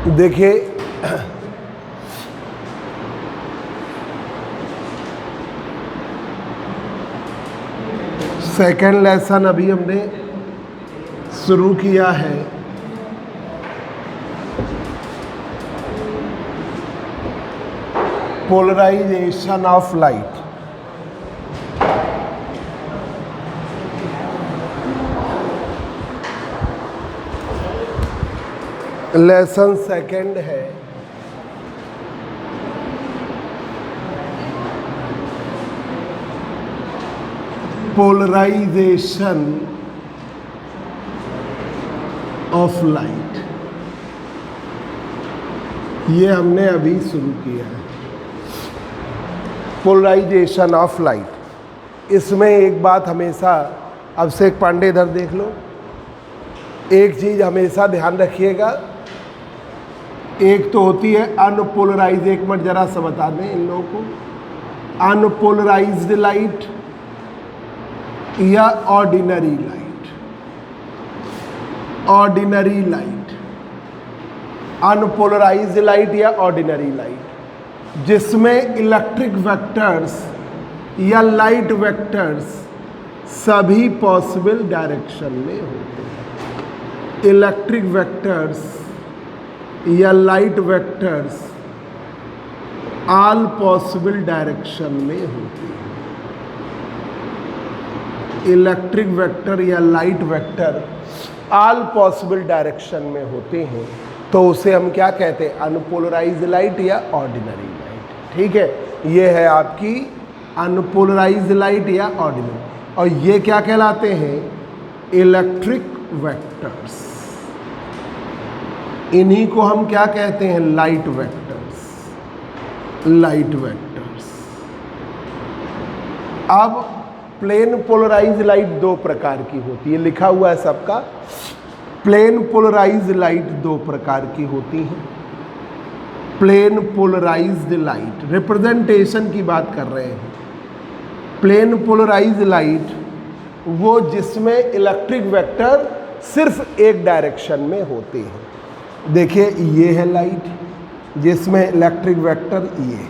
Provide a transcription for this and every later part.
देखिए second lesson अभी हमने शुरू किया है। Polarization of light. Lesson second है पोलराइजेशन ऑफ लाइट। ये हमने अभी शुरू किया है, पोलराइजेशन ऑफ लाइट। इसमें एक बात हमेशा, अभिषेक पांडे इधर देख लो, एक चीज हमेशा ध्यान रखिएगा, एक तो होती है अनपोलराइज, एक मिनट जरा सा बता दें इन लोगों को, अनपोलराइज्ड लाइट या ordinary light. Ordinary light, unpolarised light या ऑर्डिनरी लाइट, जिसमें इलेक्ट्रिक वेक्टर्स या लाइट वेक्टर्स सभी पॉसिबल डायरेक्शन में होते हैं। इलेक्ट्रिक वेक्टर्स या light vectors all possible direction में होते हैं। इलेक्ट्रिक वेक्टर या light vector all possible direction में होते हैं, तो उसे हम क्या कहते हैं, अनपोलराइज्ड लाइट या ऑर्डिनरी लाइट। ठीक है, ये है आपकी अनपोलराइज्ड लाइट या ऑर्डिनरी, और ये क्या कहलाते हैं, इलेक्ट्रिक वेक्टर्स। इन्हीं को हम क्या कहते हैं, लाइट वेक्टर्स। Light vectors. अब प्लेन पोलराइज्ड लाइट दो प्रकार की होती है, लिखा हुआ है सबका। प्लेन पोलराइज्ड लाइट दो प्रकार की होती है। प्लेन पोलराइज्ड लाइट, रिप्रेजेंटेशन की बात कर रहे हैं। प्लेन पोलराइज्ड लाइट वो जिसमें इलेक्ट्रिक वेक्टर सिर्फ एक डायरेक्शन में होते हैं। देखिए ये है लाइट जिसमें इलेक्ट्रिक वेक्टर ये है,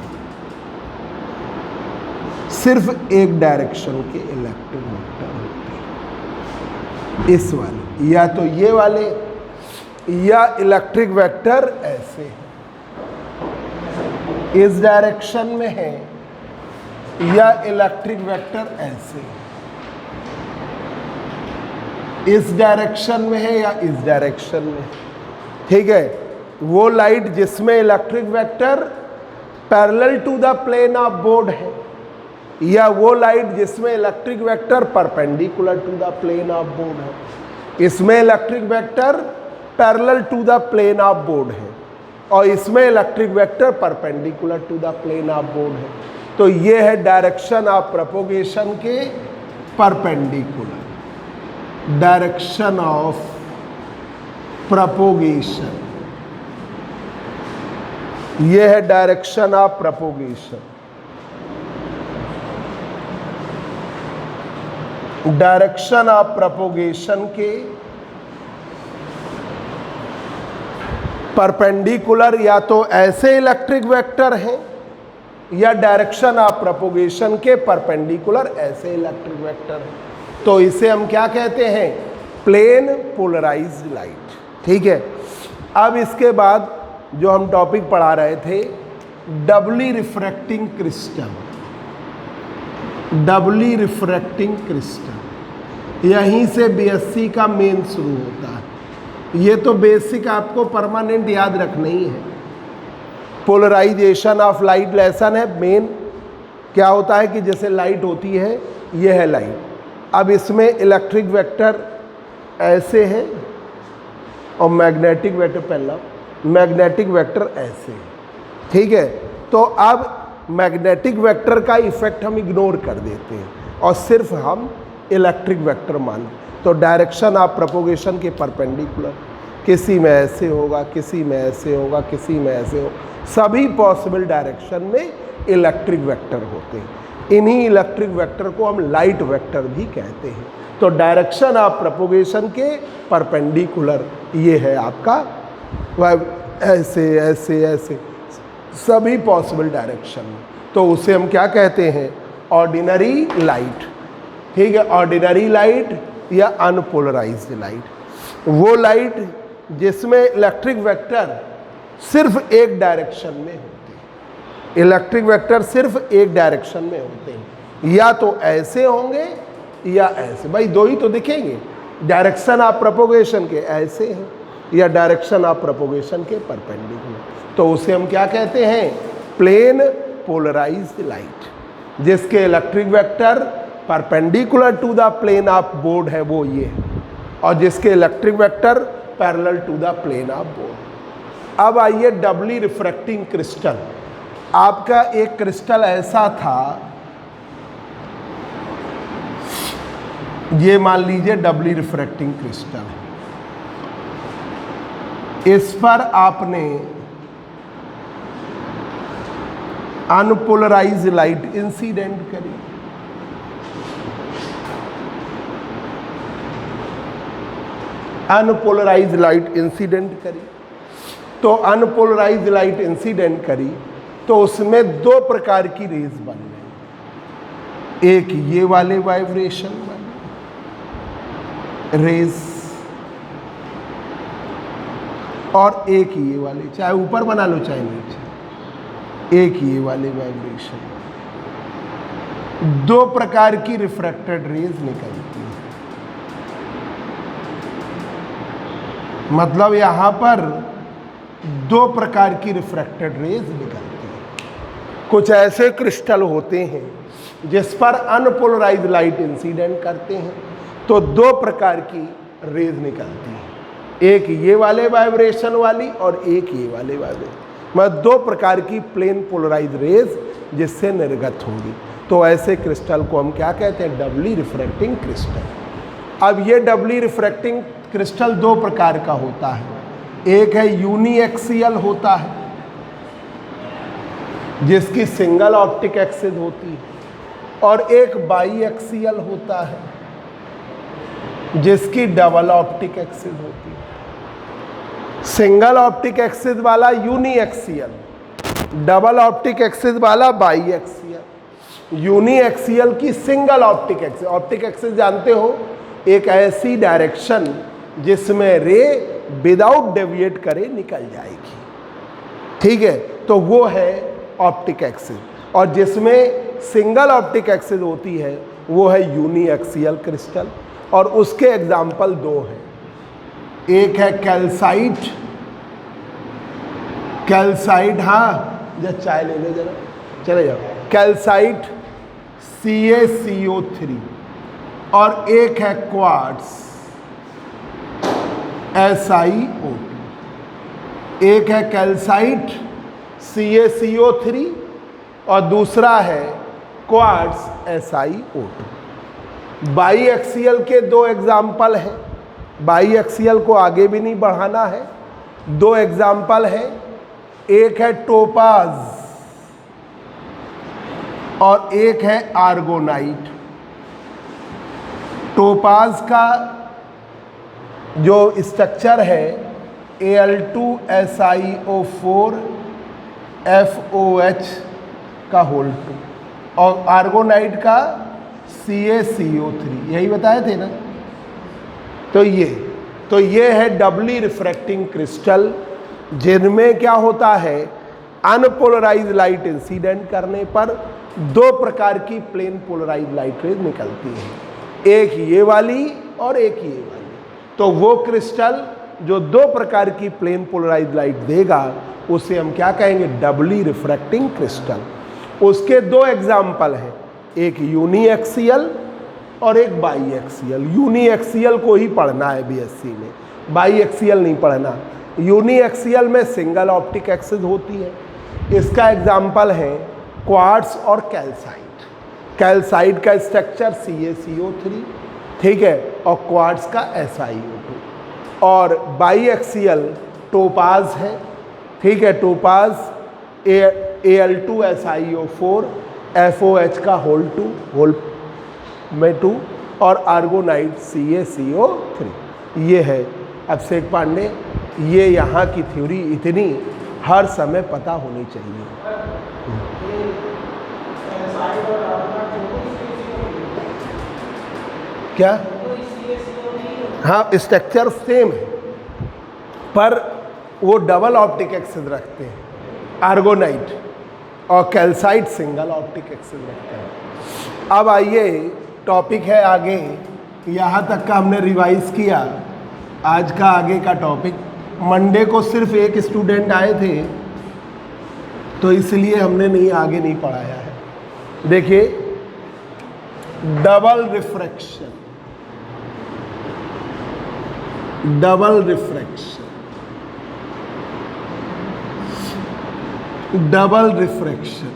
सिर्फ एक डायरेक्शन के इलेक्ट्रिक वेक्टर होते हैं। इस वाले या तो ये वाले, या इलेक्ट्रिक वेक्टर ऐसे है, इस डायरेक्शन में है, या इलेक्ट्रिक वेक्टर ऐसे है, इस डायरेक्शन में है या इस डायरेक्शन में। ठीक है, वो लाइट जिसमें electric vector parallel to the plane of board है, या वो लाइट जिसमें electric vector perpendicular to the plane of board है। इसमें electric vector parallel to the plane of board है, और इसमें electric vector perpendicular to the plane of board है। तो ये है डायरेक्शन ऑफ प्रोपोगेशन के परपेंडिकुलर, डायरेक्शन ऑफ प्रोपोगेशन। ये है direction of propagation. Direction of propagation के परपेंडिकुलर या तो ऐसे इलेक्ट्रिक वेक्टर हैं, या डायरेक्शन ऑफ प्रोपोगेशन के परपेंडिकुलर ऐसे इलेक्ट्रिक वेक्टर हैं। तो इसे हम क्या कहते हैं, प्लेन पोलराइज्ड लाइट। ठीक है, अब इसके बाद जो हम टॉपिक पढ़ा रहे थे, डबली रिफ्रैक्टिंग क्रिस्टल। डबली रिफ्रैक्टिंग क्रिस्टल, यहीं से बीएससी का मेन शुरू होता है। ये तो बेसिक आपको परमानेंट याद रखना ही है। पोलराइजेशन ऑफ लाइट लेसन है। मेन क्या होता है कि जैसे लाइट होती है, ये है लाइट, अब इसमें इलेक्ट्रिक वेक्टर ऐसे है और मैग्नेटिक वेक्टर, पहला मैग्नेटिक वेक्टर ऐसे है। ठीक है, तो अब मैग्नेटिक वेक्टर का इफेक्ट हम इग्नोर कर देते हैं और सिर्फ हम इलेक्ट्रिक वेक्टर मानते। तो डायरेक्शन ऑफ प्रोपोगेशन के परपेंडिकुलर, किसी में ऐसे होगा, किसी में ऐसे होगा, किसी में ऐसे होगा, सभी पॉसिबल डायरेक्शन में इलेक्ट्रिक वेक्टर होते हैं। इन्हीं इलेक्ट्रिक वेक्टर को हम लाइट वेक्टर भी कहते हैं। तो डायरेक्शन ऑफ प्रोपोगेशन के परपेंडिकुलर ये है आपका ऐसे ऐसे ऐसे सभी पॉसिबल डायरेक्शन में, तो उसे हम क्या कहते हैं, ऑर्डिनरी लाइट। ठीक है, ऑर्डिनरी लाइट या अनपोलराइज्ड लाइट, वो लाइट जिसमें इलेक्ट्रिक वेक्टर सिर्फ एक डायरेक्शन में होते हैं। इलेक्ट्रिक वेक्टर सिर्फ एक डायरेक्शन में होते हैं, या तो ऐसे होंगे या ऐसे, भाई दो ही तो दिखेंगे, डायरेक्शन ऑफ प्रोपोगेशन के ऐसे हैं या डायरेक्शन ऑफ प्रोपोगेशन के परपेंडिकुलर, तो उसे हम क्या कहते हैं, प्लेन पोलराइज्ड लाइट, जिसके electric vector perpendicular to the plane of board है वो ये, और जिसके electric vector parallel to the plane of board. अब आइए डबली रिफ्रैक्टिंग क्रिस्टल। आपका एक क्रिस्टल ऐसा था, ये मान लीजिए डबली रिफ्रैक्टिंग क्रिस्टल है, इस पर आपने अनपोलराइज्ड लाइट इंसिडेंट करी, अनपोलराइज्ड लाइट इंसिडेंट करी, तो अनपोलराइज्ड लाइट इंसिडेंट करी तो उसमें दो प्रकार की रेज बन गई, एक ये वाले वाइब्रेशन वाले रेज और एक ये वाले, चाहे ऊपर बना लो चाहे नीचे, एक ये वाले वाइब्रेशन। दो प्रकार की रिफ्रैक्टेड रेज निकलती है, मतलब यहां पर दो प्रकार की रिफ्रैक्टेड रेज निकलती है। कुछ ऐसे क्रिस्टल होते हैं जिस पर अनपोलराइज्ड लाइट इंसिडेंट करते हैं, तो दो प्रकार की रेज निकलती है, एक ये वाले वाइब्रेशन वाली और एक ये वाले वाइब्रेशन, मतलब दो प्रकार की प्लेन पोलराइज्ड रेज जिससे निर्गत होंगी, तो ऐसे क्रिस्टल को हम क्या कहते हैं, डबली रिफ्रैक्टिंग क्रिस्टल। अब ये डबली रिफ्रैक्टिंग क्रिस्टल दो प्रकार का होता है, एक है यूनिएक्सियल होता है जिसकी सिंगल ऑप्टिक एक्सिस होती है, और एक बाई एक्सियल होता है जिसकी डबल ऑप्टिक एक्सिस होती है। सिंगल ऑप्टिक एक्सिस वाला यूनिएक्सियल, डबल ऑप्टिक एक्सिस वाला बाई एक्सियल। यूनिएक्सियल की single optic axis, optic axis जानते हो, एक ऐसी डायरेक्शन जिसमें रे विदाउट डेविएट करे निकल जाएगी, ठीक है, तो वो है ऑप्टिक एक्सिस, और जिसमें सिंगल ऑप्टिक एक्सिस होती है वो है यूनिएक्सियल क्रिस्टल, और उसके एग्जाम्पल दो हैं, एक है कैल्साइट, कैल्साइट, हाँ जरा चाय ले लो जरा, चले जाओ, कैल्साइट CaCO3, और एक है क्वार्ट्ज SiO2। एक है कैल्साइट CaCO3 और दूसरा है क्वार्ट्ज SiO2। बाई एक्सियल के दो एग्जाम्पल हैं, बाई एक्सियल को आगे भी नहीं बढ़ाना है, दो एग्जाम्पल है, एक है टोपाज और एक है आर्गोनाइट। टोपाज का जो स्ट्रक्चर है Al2SiO4 FOH का होल 2, और आर्गोनाइट का CaCO3, यही बताए थे ना। तो ये है डबली रिफ्रैक्टिंग क्रिस्टल, जिनमें क्या होता है, अनपोलराइज्ड लाइट इंसिडेंट करने पर दो प्रकार की प्लेन पोलराइज्ड लाइट रेज निकलती है, एक ये वाली और एक ये वाली। तो वो क्रिस्टल जो दो प्रकार की प्लेन पोलराइज्ड लाइट देगा उसे हम क्या कहेंगे, डबली रिफ्रैक्टिंग क्रिस्टल। उसके दो एग्जाम्पल हैं, एक यूनिएक्सियल और एक बाई एक्सियल। यूनिएक्सियल को ही पढ़ना है बीएससी में, बाई एक्सियल नहीं पढ़ना। यूनिएक्सियल में सिंगल ऑप्टिक एक्सिस होती है, इसका एग्जाम्पल है क्वार्ट्ज और कैल्साइट। कैल्साइट का स्ट्रक्चर CaCO3, ठीक है, और क्वार्ट्ज का SiO2। और बाई एक्सियल टोपाज है, ठीक है, टोपाज Al2SiO4 FOH का होल 2 और आर्गोनाइट CaCO3। ये है अभिषेक पांडे, ये यहाँ की थ्योरी इतनी हर समय पता होनी चाहिए। क्या? हाँ, स्ट्रक्चर सेम है पर वो डबल ऑप्टिक एक्सिस रखते हैं, आर्गोनाइट और कैल्साइट सिंगल ऑप्टिक एक्सिस रखते हैं। अब आइए, टॉपिक है आगे, यहाँ तक का हमने रिवाइज किया। आज का आगे का टॉपिक, मंडे को सिर्फ एक स्टूडेंट आए थे तो इसलिए हमने आगे नहीं पढ़ाया है। देखिए, double refraction, double refraction, double refraction,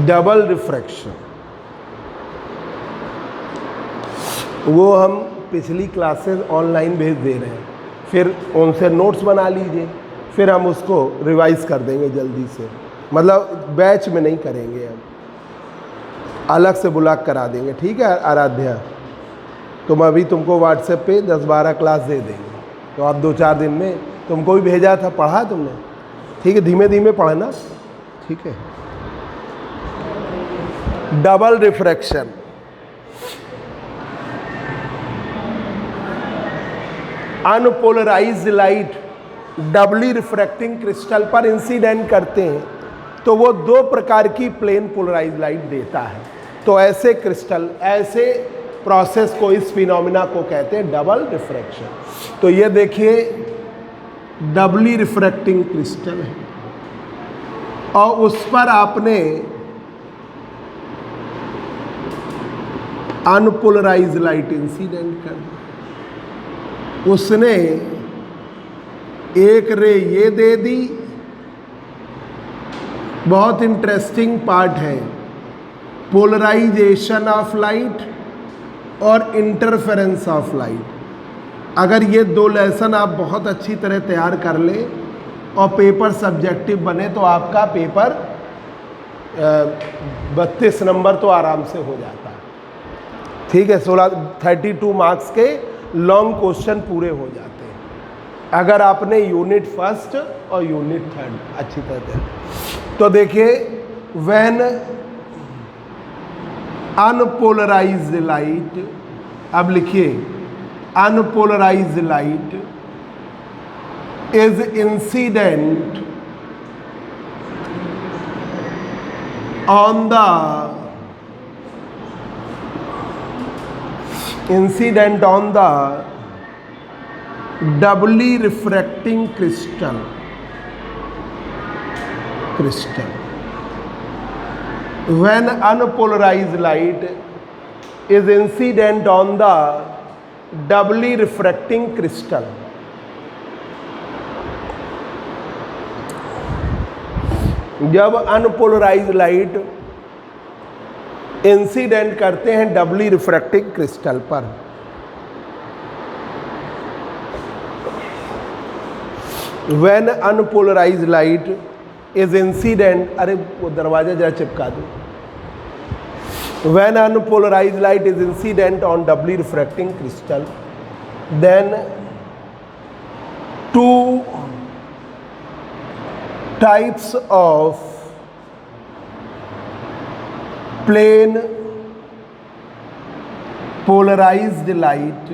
double refraction, वो हम पिछली क्लासेस ऑनलाइन भेज दे रहे हैं, फिर उनसे नोट्स बना लीजिए, फिर हम उसको रिवाइज कर देंगे जल्दी से। मतलब बैच में नहीं करेंगे, हम अलग से ब्लॉक करा देंगे। ठीक है आराध्या, तुम अभी तुमको व्हाट्सएप पे 10-12 क्लास दे देंगे, तो आप 2-4 दिन में, तुमको भी भेजा था, पढ़ा तुमने? ठीक है, धीमे धीमे पढ़ना। ठीक है, double refraction, unpolarised light doubly refracting crystal पर इंसिडेंट करते हैं तो वो 2 प्रकार की प्लेन पोलराइज्ड लाइट देता है। तो ऐसे क्रिस्टल, ऐसे प्रोसेस को, इस फिनोमिना को कहते हैं डबल रिफ्रैक्शन। तो ये देखिए, डबली रिफ्रैक्टिंग क्रिस्टल है और उस पर आपने अनपोलराइज्ड लाइट इंसिडेंट कर दी। उसने एक रे ये दे दी, बहुत इंटरेस्टिंग पार्ट है, पोलराइजेशन ऑफ लाइट और इंटरफेरेंस ऑफ लाइट। अगर ये 2 लेसन आप बहुत अच्छी तरह तैयार कर ले और पेपर सब्जेक्टिव बने तो आपका पेपर 32 नंबर तो आराम से हो जाता है। ठीक है, 32 मार्क्स के लॉन्ग क्वेश्चन पूरे हो जाते हैं अगर आपने यूनिट फर्स्ट और यूनिट थर्ड अच्छी तरह तैयार। तो देखिए, व्हेन अनपोलराइज्ड लाइट, अब लिखिए, unpolarised light is incident on the doubly refracting crystal. When unpolarized light is incident on the doubly refracting crystal, जब अनपोलराइज्ड लाइट इंसिडेंट करते हैं डबली रिफ्रैक्टिंग क्रिस्टल पर, when unpolarised light is incident, अरे वो दरवाजा जरा चिपका दो, when unpolarised light is incident on doubly refracting crystal, then 2 types of plane polarized light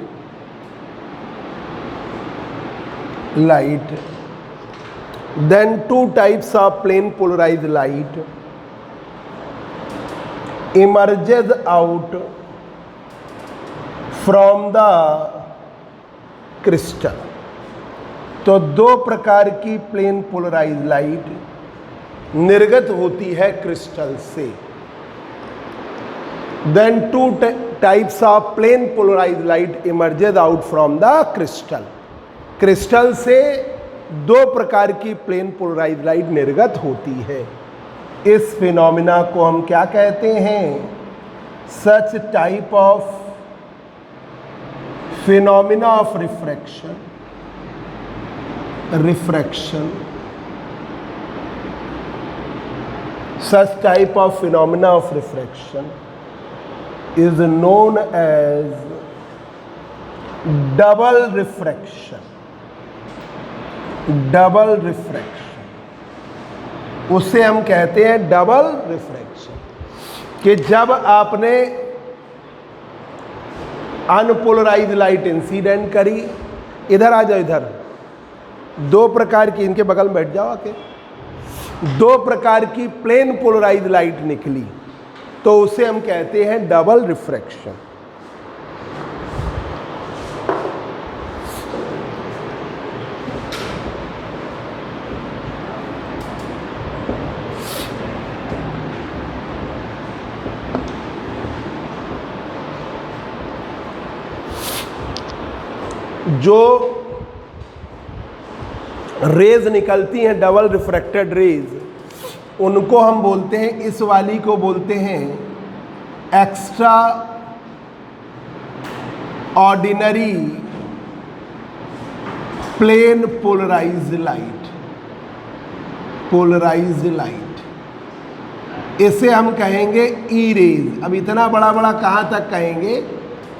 then 2 types of plane polarized light emerges out from the crystal। तो 2 प्रकार की plane polarised light निर्गत होती है क्रिस्टल से। Then 2 types of plane polarised light emerges out from the crystal. Crystal से 2 प्रकार की प्लेन पोलराइज्ड लाइट निर्गत होती है। इस फिनोमिना को हम क्या कहते हैं? Such type of phenomena of refraction, such type of phenomena of refraction is known as double refraction. Double refraction, उसे हम कहते हैं डबल रिफ्रैक्शन, कि जब आपने अनपोलराइज लाइट इंसिडेंट करी, इधर आ जाओ, इधर दो प्रकार की, इनके बगल में बैठ जाओ आके, दो प्रकार की प्लेन पोलराइज लाइट निकली, तो उसे हम कहते हैं डबल रिफ्रैक्शन। जो रेज निकलती हैं डबल रिफ्रैक्टेड रेज, उनको हम बोलते हैं, इस वाली को बोलते हैं extraordinary plane polarised light. Polarized light इसे हम कहेंगे ई रेज। अब इतना बड़ा बड़ा कहाँ तक कहेंगे,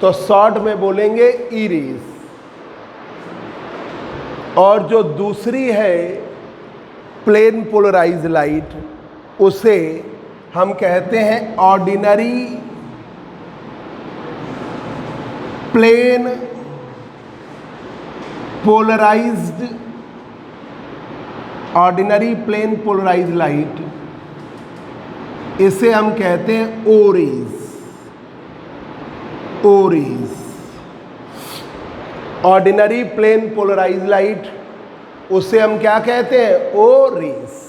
तो शॉर्ट में बोलेंगे ई रेज। और जो दूसरी है प्लेन पोलराइज्ड लाइट, उसे हम कहते हैं ordinary plane polarised, ordinary plane polarised light, इसे हम कहते हैं O rays. O rays, ordinary plane polarised light, उसे हम क्या कहते हैं, ओ रेज।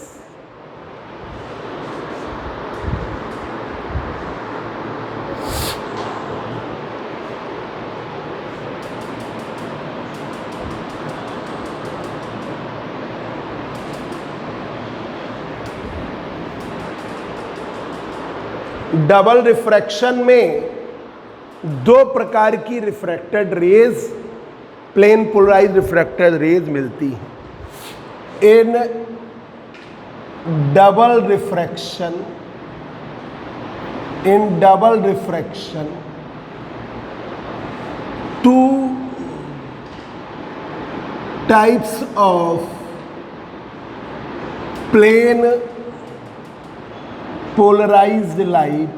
डबल रिफ्रैक्शन में दो प्रकार की refracted rays, plane polarized refracted rays मिलती है। In double refraction, in double refraction two types of plane polarized light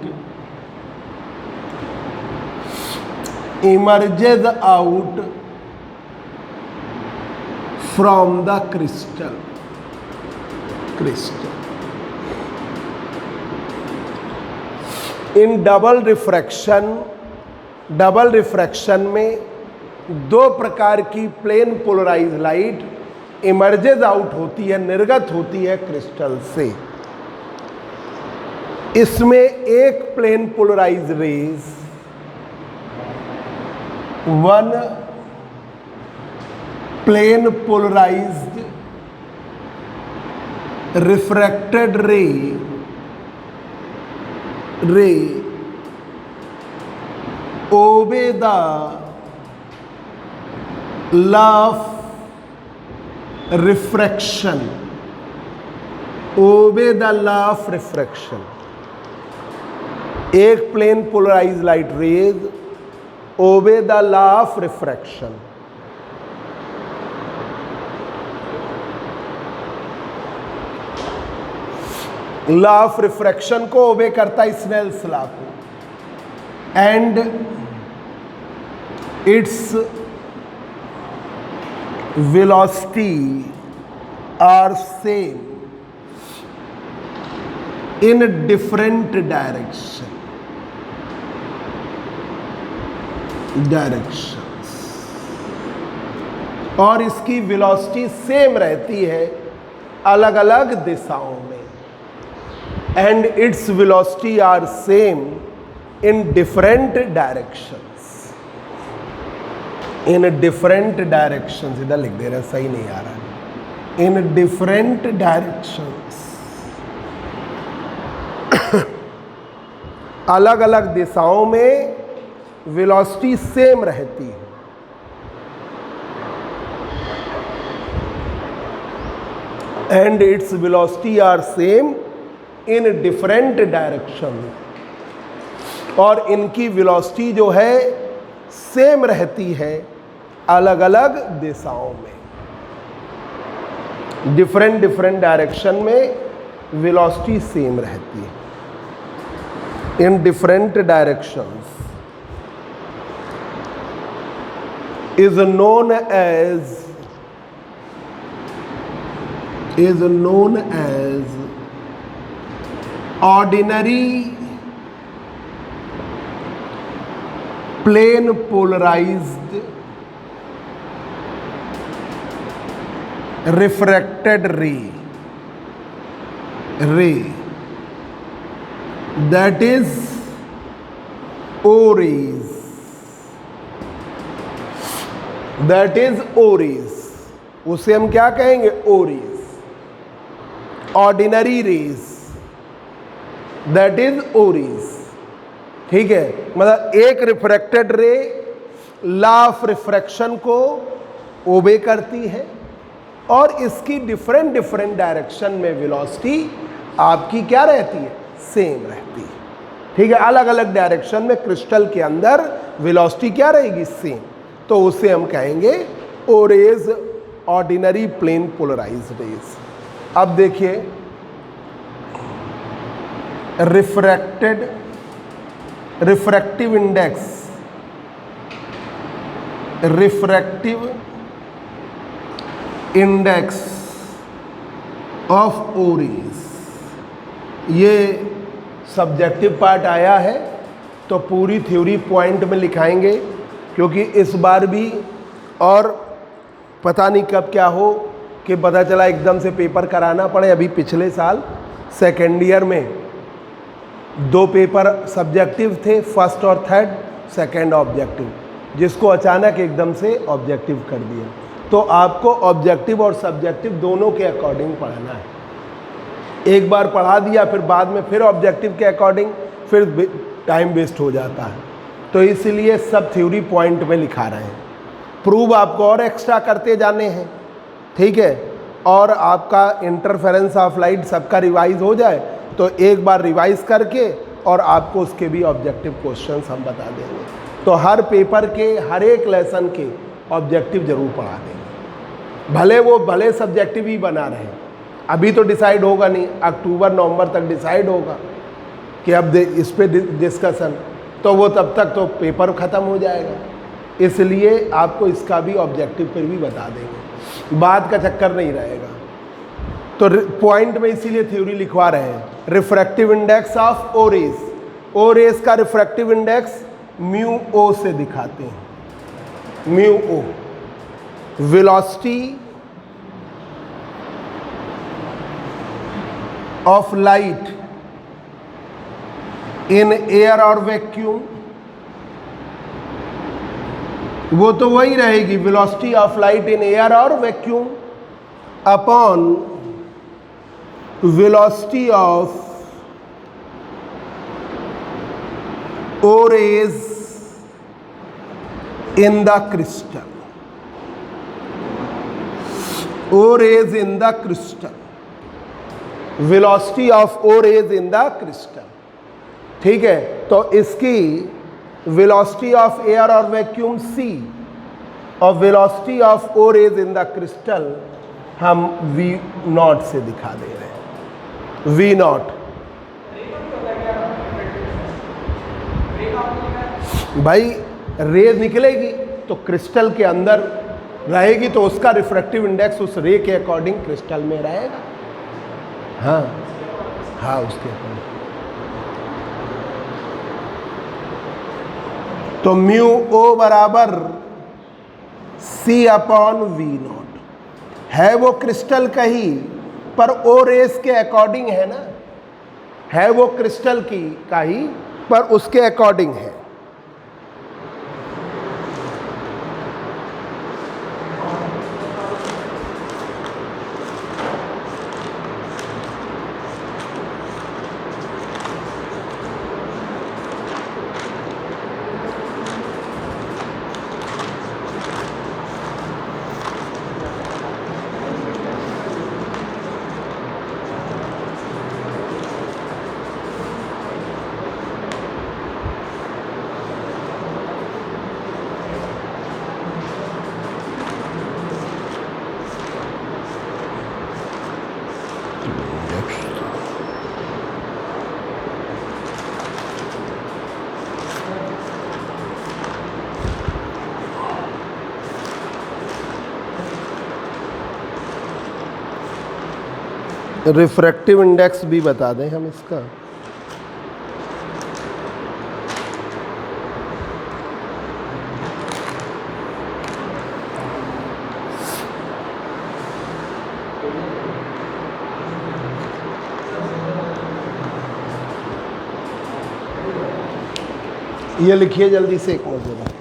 emerges out from the crystal. In double refraction में दो प्रकार की plane polarised light emerges out होती है, निर्गत होती है क्रिस्टल से। इसमें एक plane polarised rays, one plane polarized refracted ray obey the law of refraction, obey the law of refraction। एक plane polarised light rays obey the law of refraction. Law of refraction को obey करता है Snell's law को, and its velocity are same in different directions, और इसकी velocity same रहती है अलग अलग दिशाओं में, and its velocity are same in different directions. In different directions, इधर लिख दे रहे हैं, सही नहीं आ रहा है। इन डिफरेंट डायरेक्शंस, अलग अलग दिशाओं में वेलोसिटी सेम रहती है। And its velocity are same in different direction, और इनकी वेलोसिटी जो है सेम रहती है अलग अलग दिशाओं में, डिफरेंट डिफरेंट डायरेक्शन में वेलोसिटी सेम रहती है इन different directions is known as ordinary plane polarized refracted ray that is O rays, that is O rays, उसे हम क्या कहेंगे? O rays, ordinary rays, that is O rays। ठीक है, मतलब एक रिफ्रैक्टेड रे लॉ ऑफ रिफ्रैक्शन को ओबे करती है और इसकी डिफरेंट डिफरेंट डायरेक्शन में वेलोसिटी आपकी क्या रहती है? सेम रहती है। ठीक है, अलग अलग डायरेक्शन में क्रिस्टल के अंदर वेलोसिटी क्या रहेगी? सेम। तो उसे हम कहेंगे O rays, ordinary plane polarised rays. अब देखिए refractive index of O rays, ये सब्जेक्टिव पार्ट आया है तो पूरी थ्योरी पॉइंट में लिखाएंगे, क्योंकि इस बार भी और पता नहीं कब क्या हो कि पता चला एकदम से पेपर कराना पड़े। अभी पिछले साल सेकेंड ईयर में 2 पेपर सब्जेक्टिव थे, फर्स्ट और थर्ड, सेकंड ऑब्जेक्टिव, जिसको अचानक एकदम से ऑब्जेक्टिव कर दिया। तो आपको ऑब्जेक्टिव और सब्जेक्टिव दोनों के अकॉर्डिंग पढ़ना है। एक बार पढ़ा दिया फिर बाद में फिर ऑब्जेक्टिव के अकॉर्डिंग, फिर टाइम वेस्ट हो जाता है। तो इसलिए सब थ्योरी पॉइंट में लिखा रहे हैं। प्रूव आपको और एक्स्ट्रा करते जाने हैं, ठीक है। और आपका इंटरफेरेंस ऑफ लाइट सबका रिवाइज हो जाए तो एक बार रिवाइज करके और आपको उसके भी ऑब्जेक्टिव क्वेश्चंस हम बता देंगे। तो हर पेपर के हर एक लेसन के ऑब्जेक्टिव जरूर पढ़ा देंगे, भले सब्जेक्टिव ही बना रहे। अभी तो डिसाइड होगा नहीं, अक्टूबर नवंबर तक डिसाइड होगा कि अब इस पे डिस्कशन, तो वो तब तक तो पेपर ख़त्म हो जाएगा। इसलिए आपको इसका भी ऑब्जेक्टिव पर भी बता देंगे, बाद का चक्कर नहीं रहेगा। तो पॉइंट में इसीलिए थ्योरी लिखवा रहे हैं। Refractive index of O rays, O rays का रिफ्रैक्टिव इंडेक्स म्यू ओ से दिखाते हैं, mu O. Velocity of light in air और वैक्यूम, वो तो वही रहेगी, velocity of light in air और vacuum upon velocity of O rays in the crystal, O rays in the crystal, velocity of O rays in the crystal. ठीक है, तो इसकी वेलोसिटी ऑफ एयर और वैक्यूम c और velocity of O rays in the crystal हम v0 से दिखा दे रहे हैं, v0। भाई रेज निकलेगी तो क्रिस्टल के अंदर रहेगी, तो उसका रिफ्रैक्टिव इंडेक्स उस रे के अकॉर्डिंग क्रिस्टल में रहेगा। हाँ उसके अकॉर्डिंग। तो म्यू ओ बराबर c अपॉन v0 है, वो क्रिस्टल का ही, पर ओ रेस के अकॉर्डिंग है ना, है वो क्रिस्टल की का ही पर उसके अकॉर्डिंग है। रिफ्रैक्टिव इंडेक्स भी बता दें हम इसका। ये लिखिए जल्दी से, एक मौजूद है।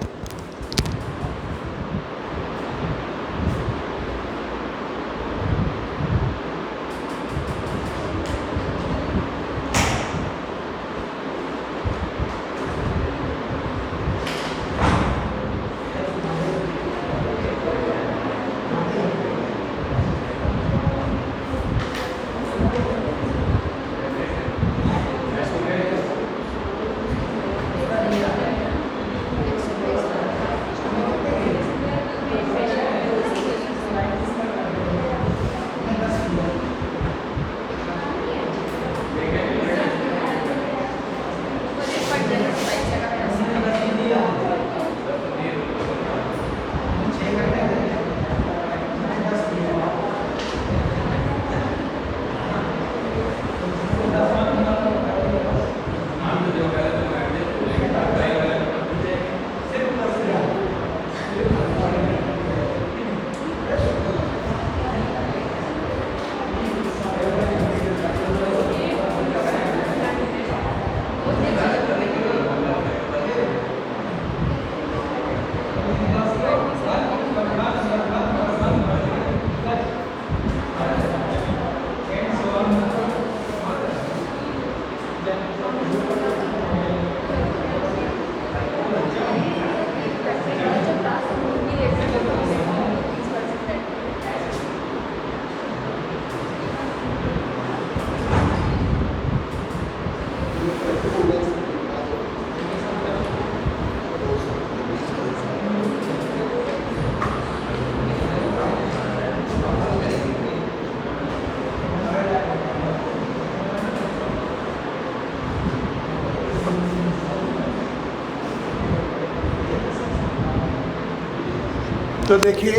तो देखिए,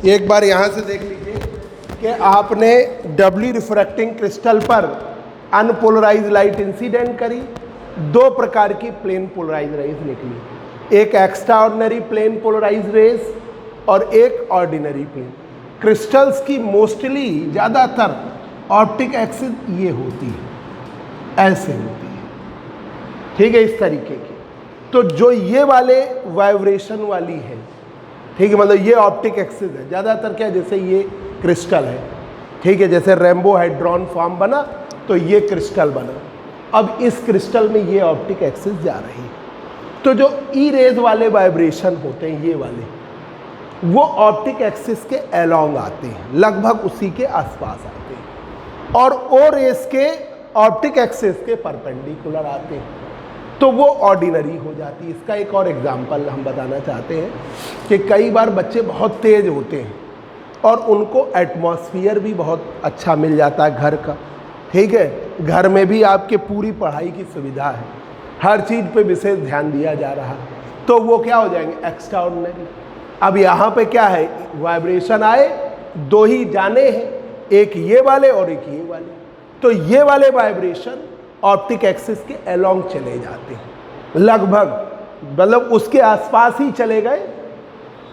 एक बार यहाँ से देख लीजिए कि आपने डबली रिफ्रैक्टिंग क्रिस्टल पर अनपोलराइज लाइट इंसिडेंट करी, दो प्रकार की प्लेन पोलराइज रेज निकली, एक extraordinary plane polarize rays और एक ऑर्डिनरी प्लेन। क्रिस्टल्स की मोस्टली ज़्यादातर ऑप्टिक एक्सिस ये होती है, ऐसे होती है, ठीक है, इस तरीके की। तो जो ये वाले वाइब्रेशन वाली है, ठीक है, मतलब ये ऑप्टिक एक्सिस है ज़्यादातर, क्या जैसे ये क्रिस्टल है, ठीक है, जैसे रेनबो हाइड्रॉन फॉर्म बना तो ये क्रिस्टल बना, अब इस क्रिस्टल में ये ऑप्टिक एक्सिस जा रही है। तो जो ई रेज वाले वाइब्रेशन होते हैं ये वाले, वो ऑप्टिक एक्सिस के अलोंग आते हैं, लगभग उसी के आसपास आते हैं, और ओ रेज के ऑप्टिक एक्सिस के परपेंडिकुलर आते हैं, तो वो ऑर्डिनरी हो जाती है। इसका एक और एग्जांपल हम बताना चाहते हैं कि कई बार बच्चे बहुत तेज होते हैं और उनको एटमॉस्फेयर भी बहुत अच्छा मिल जाता है घर का, ठीक है, घर में भी आपके पूरी पढ़ाई की सुविधा है, हर चीज़ पे विशेष ध्यान दिया जा रहा है, तो वो क्या हो जाएंगे, एक्स्ट्रा ऑर्डिनरी। अब यहाँ पे क्या है, वाइब्रेशन आए, दो ही जाने हैं, एक ये वाले और एक ये वाले, तो ये वाले वाइब्रेशन ऑप्टिक एक्सिस के अलोंग चले जाते हैं, लगभग, मतलब उसके आसपास ही चले गए,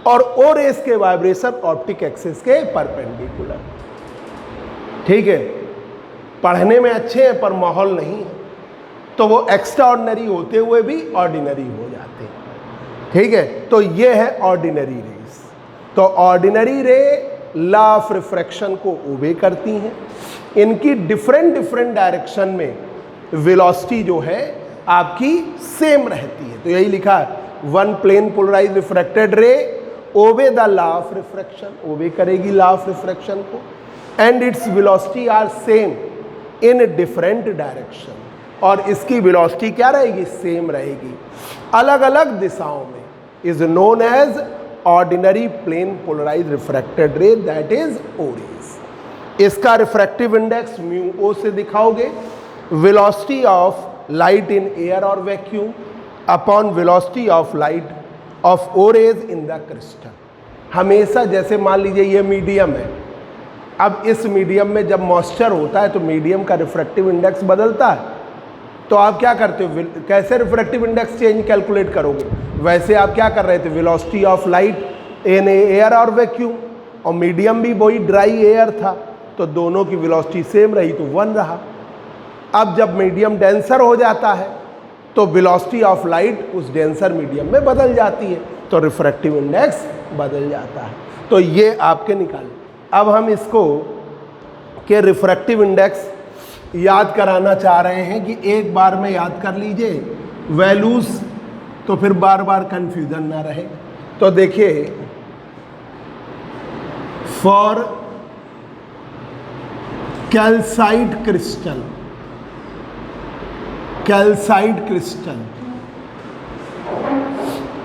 और ओ रेस के वाइब्रेशन ऑप्टिक एक्सिस के परपेंडिकुलर, ठीक है, पढ़ने में अच्छे हैं पर माहौल नहीं है, तो वो एक्स्ट्रा ऑर्डिनरी होते हुए भी ऑर्डिनरी हो जाते हैं, ठीक है। तो ये है ऑर्डिनरी रेस। तो ऑर्डिनरी रे लॉ ऑफ रिफ्रैक्शन को ओबे करती हैं, इनकी डिफरेंट डायरेक्शन में वेलोसिटी जो है आपकी सेम रहती है। तो यही लिखा है, वन प्लेन पोलराइज रिफ्रैक्टेड रे ओबे the law of refraction, obey करेगी लॉ ऑफ रिफ्रैक्शन को, and its velocity are same in different direction, और इसकी वेलोसिटी क्या रहेगी, सेम रहेगी, अलग अलग दिशाओं में, is known as ordinary plane polarise refracted ray, that is O rays. इसका रिफ्रैक्टिव इंडेक्स म्यू ओ से दिखाओगे, velocity of light in air और vacuum upon velocity of light of O rays in the crystal. हमेशा जैसे मान लीजिए ये medium है, अब इस मीडियम में जब मॉइस्चर होता है तो मीडियम का रिफ्रैक्टिव इंडेक्स बदलता है, तो आप क्या करते हो, कैसे रिफ्रैक्टिव इंडेक्स चेंज कैलकुलेट करोगे, वैसे आप क्या कर रहे थे, velocity of light in air और वैक्यूम, और मीडियम भी वही ड्राई एयर था, तो दोनों की वेलोसिटी सेम रही तो 1 रहा। अब जब मीडियम डेंसर हो जाता है तो वेलोसिटी ऑफ लाइट उस डेंसर मीडियम में बदल जाती है, तो रिफ्रैक्टिव इंडेक्स बदल जाता है। तो ये आपके निकाले। अब हम इसको के रिफ्रैक्टिव इंडेक्स याद कराना चाह रहे हैं कि एक बार में याद कर लीजिए वैल्यूज, तो फिर बार बार कंफ्यूजन ना रहे। तो देखिए, for calcite crystal, calcite crystal,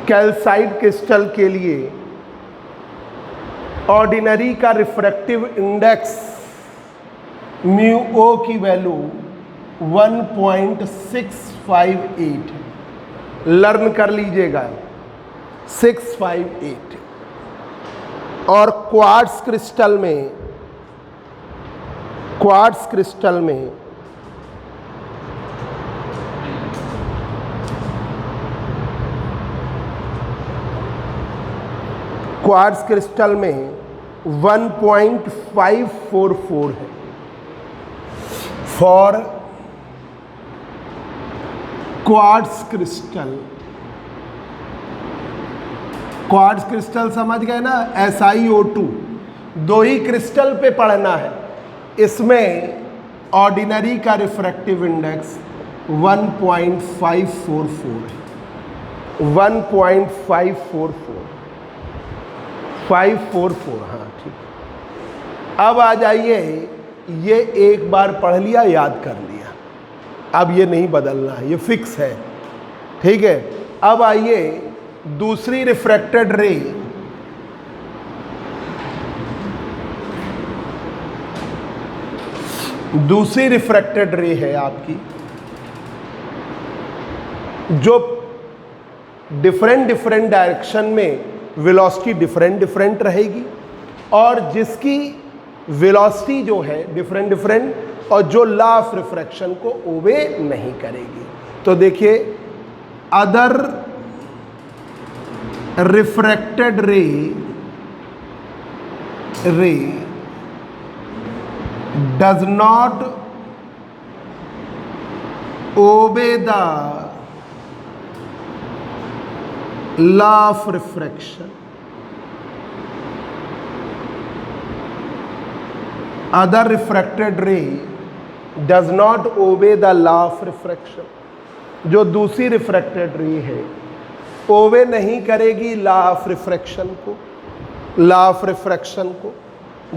calcite crystal के लिए ऑर्डिनरी का रिफ्रैक्टिव इंडेक्स म्यू ओ की वैल्यू 1.658, लर्न कर लीजिएगा 658। और क्वार्ट्ज क्रिस्टल में, क्वार्ट्ज क्रिस्टल में क्वार्ट्ज क्रिस्टल में 1.544 है। For quartz crystal, quartz crystal समझ गए ना, SiO2, 2 ही क्रिस्टल पे पढ़ना है। इसमें ऑर्डिनरी का रिफ्रैक्टिव इंडेक्स 1.544 है, 544, हाँ ठीक। अब आ जाइए, ये एक बार पढ़ लिया, याद कर लिया, अब ये नहीं बदलना है, ये फिक्स है, ठीक है। अब आइए दूसरी रिफ्रैक्टेड रे, दूसरी रिफ्रैक्टेड रे है आपकी जो डिफरेंट डायरेक्शन में वेलोसिटी डिफरेंट रहेगी, और जिसकी वेलोसिटी जो है डिफरेंट और जो लॉ ऑफ रिफ्रैक्शन को ओबे नहीं करेगी। तो देखिए, अदर रिफ्रैक्टेड रे does not obey the law of refraction. Other refracted ray does not obey the law of refraction. जो दूसरी रिफ्रैक्टेड रे है ओबे नहीं करेगी लॉ ऑफ रिफ्रैक्शन को, लॉ ऑफ रिफ्रैक्शन को,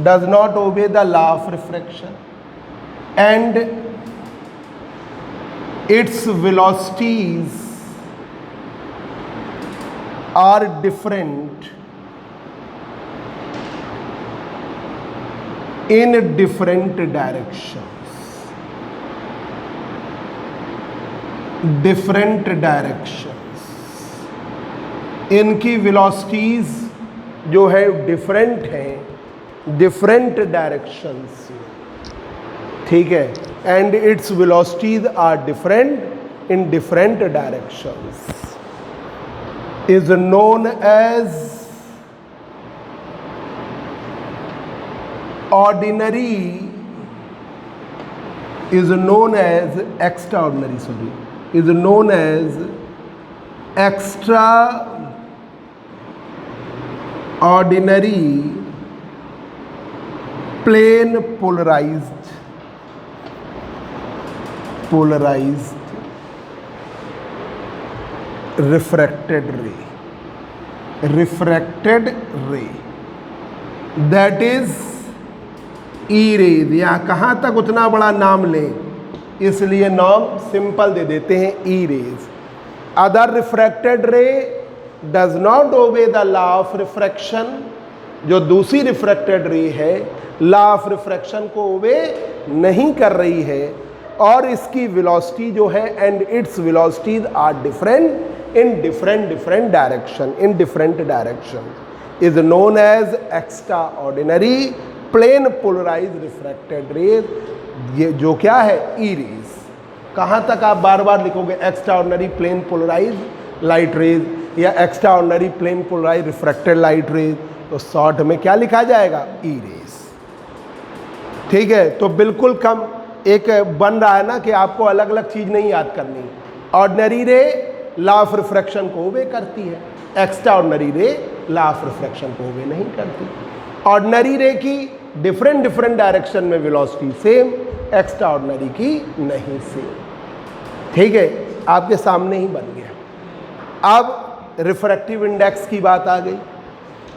does not obey the law of refraction, and its velocities are different in different directions, इनकी वेलोसिटीज जो है डिफरेंट हैं डिफरेंट डायरेक्शंस, ठीक है, and its velocities are different in different directions, is known as ordinary, is known as extraordinary, sorry, is known as extraordinary plane polarized refracted ray, that is E rays. यहाँ कहाँ तक उतना बड़ा नाम लें, इसलिए नाम सिंपल दे देते हैं E rays. Other refracted ray does not obey the law of refraction, जो दूसरी रिफ्रैक्टेड रे है लॉ ऑफ रिफ्रैक्शन को ओबे नहीं कर रही है, और इसकी वेलोसिटी जो है and its velocities are different in different direction is known as extraordinary plane polarise refracted rays. ये जो क्या है, ई रेज। कहाँ तक आप बार बार लिखोगे extraordinary plane polarise light rays या extraordinary plane polarise refracted light rays, तो शॉर्ट में क्या लिखा जाएगा, ई रेज। ठीक है, तो बिल्कुल कम एक बन रहा है ना कि आपको अलग अलग चीज नहीं याद करनी। ऑर्डिनरी रे लॉ ऑफ रिफ्रैक्शन को ओबे करती है, एक्स्ट्रा ऑर्डिनरी रे लॉ ऑफ रिफ्रैक्शन को ओबे नहीं करती। ऑर्डिनरी रे की डिफरेंट डायरेक्शन में वेलोसिटी सेम, एक्स्ट्रा ऑर्डिनरी की नहीं सेम। ठीक है, आपके सामने ही बन गया। अब रिफ्रैक्टिव इंडेक्स की बात आ गई,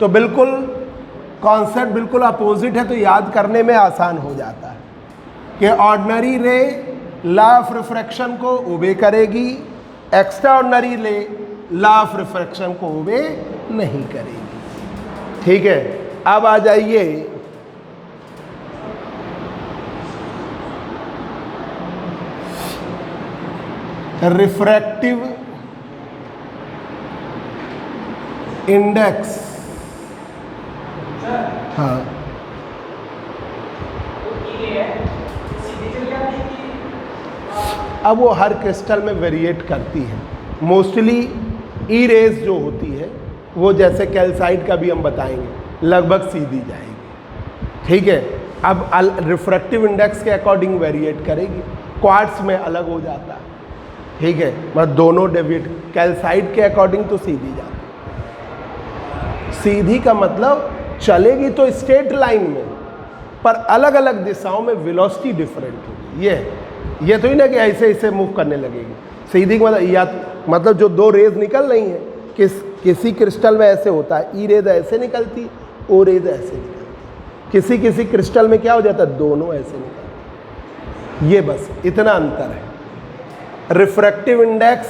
तो बिल्कुल कॉन्सेप्ट बिल्कुल अपोजिट है, तो याद करने में आसान हो जाता है कि ऑर्डिनरी रे लॉ ऑफ रिफ्रैक्शन को ओबे करेगी, एक्स्ट्रा ऑर्डिनरी रे लॉ ऑफ रिफ्रैक्शन को ओबे नहीं करेगी। ठीक है, अब आ जाइए रिफ्रैक्टिव इंडेक्स। हाँ, अब वो हर क्रिस्टल में वेरिएट करती है। मोस्टली ई रेज जो होती है वो जैसे कैल्साइट का भी हम बताएंगे लगभग सीधी जाएगी। ठीक है, अब रिफ्रैक्टिव इंडेक्स के अकॉर्डिंग वेरिएट करेगी, क्वार्ट्ज में अलग हो जाता है। ठीक है, मतलब दोनों डेविएट, कैल्साइट के अकॉर्डिंग तो सीधी जाती है। सीधी का मतलब चलेगी तो स्ट्रेट लाइन में, पर अलग अलग दिशाओं में वेलोसिटी डिफरेंट होगी। ये तो ही ना कि ऐसे ऐसे मूव करने लगेगी। सीधी का मतलब या मतलब जो दो रेज निकल रही हैं, किसी क्रिस्टल में ऐसे होता है, ई रेज ऐसे निकलती, ओ रेज ऐसे निकलती। किसी क्रिस्टल में क्या हो जाता है, दोनों ऐसे निकलते। ये बस इतना अंतर है। Refractive index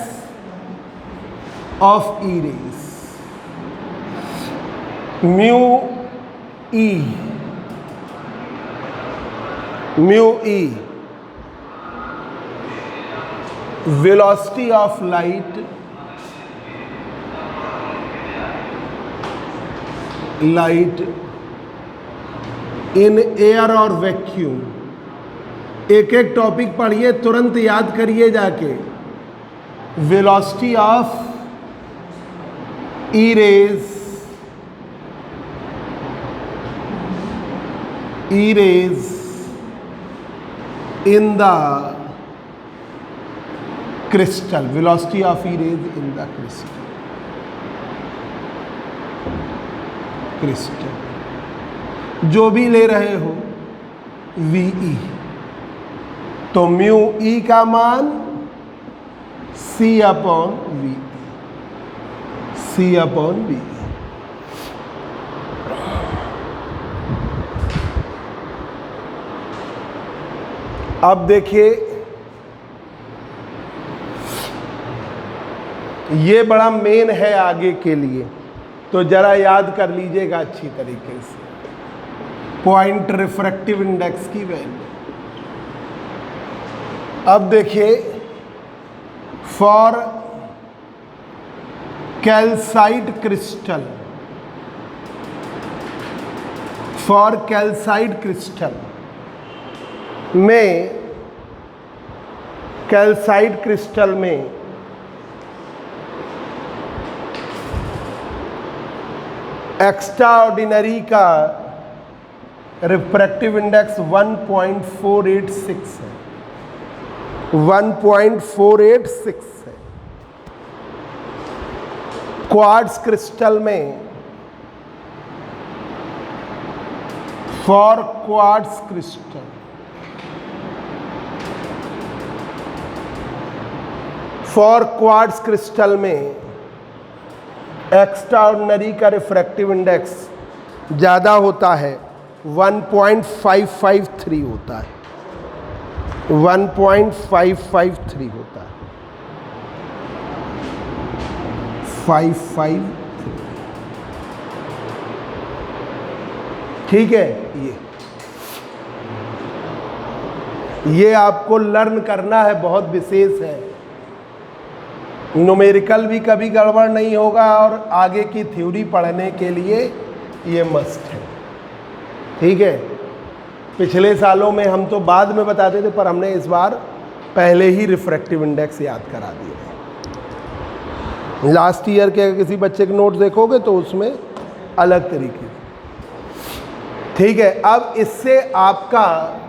of E rays mu E velocity of light in air और वैक्यूम। एक एक टॉपिक पढ़िए, तुरंत याद करिए जाके। Velocity of E rays in the crystal, velocity of E rays in the crystal जो भी ले रहे हो VE, तो म्यू E का मान C upon VE, C upon VE। अब देखिए, ये बड़ा मेन है आगे के लिए, तो जरा याद कर लीजिएगा अच्छी तरीके से। पॉइंट रिफ्रैक्टिव इंडेक्स की वैल्यू। अब देखिए, फॉर कैल्साइट क्रिस्टल में एक्स्ट्रा ऑर्डिनरी का रिफ्रैक्टिव इंडेक्स 1.486 है, 1.486 है। क्वार्ट्ज क्रिस्टल में, फॉर क्वार्ट्ज क्रिस्टल में एक्स्ट्रा ऑर्डिनरी का रिफ्रैक्टिव इंडेक्स ज़्यादा होता है, 1.553 होता है, 1.553 होता है, 553। ठीक है, ये ये आपको लर्न करना है, बहुत विशेष है। न्यूमेरिकल भी कभी गड़बड़ नहीं होगा और आगे की थ्योरी पढ़ने के लिए ये मस्ट है। ठीक है, पिछले सालों में हम तो बाद में बताते थे, पर हमने इस बार पहले ही रिफ्रैक्टिव इंडेक्स याद करा दिए। लास्ट ईयर के किसी बच्चे के नोट देखोगे तो उसमें अलग तरीके। ठीक है, अब इससे आपका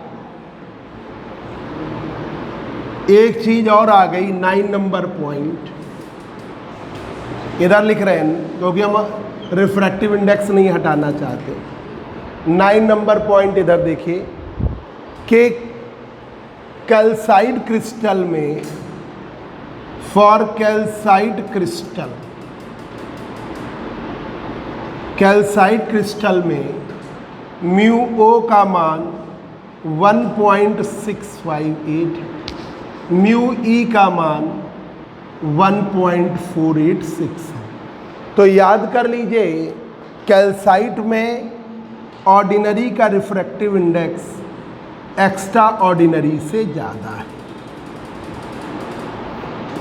एक चीज और आ गई, 9 नंबर पॉइंट इधर लिख रहे हैं क्योंकि हम रिफ्रैक्टिव इंडेक्स नहीं हटाना चाहते। 9 नंबर पॉइंट इधर देखिए कि कैल्साइट क्रिस्टल में, फॉर कैल्साइट क्रिस्टल में म्यू ओ का मान 1.658, म्यू ई का मान 1.486 है। तो याद कर लीजिए, कैल्साइट में ऑर्डिनरी का रिफ्रैक्टिव इंडेक्स एक्स्ट्रा ऑर्डिनरी से ज़्यादा है।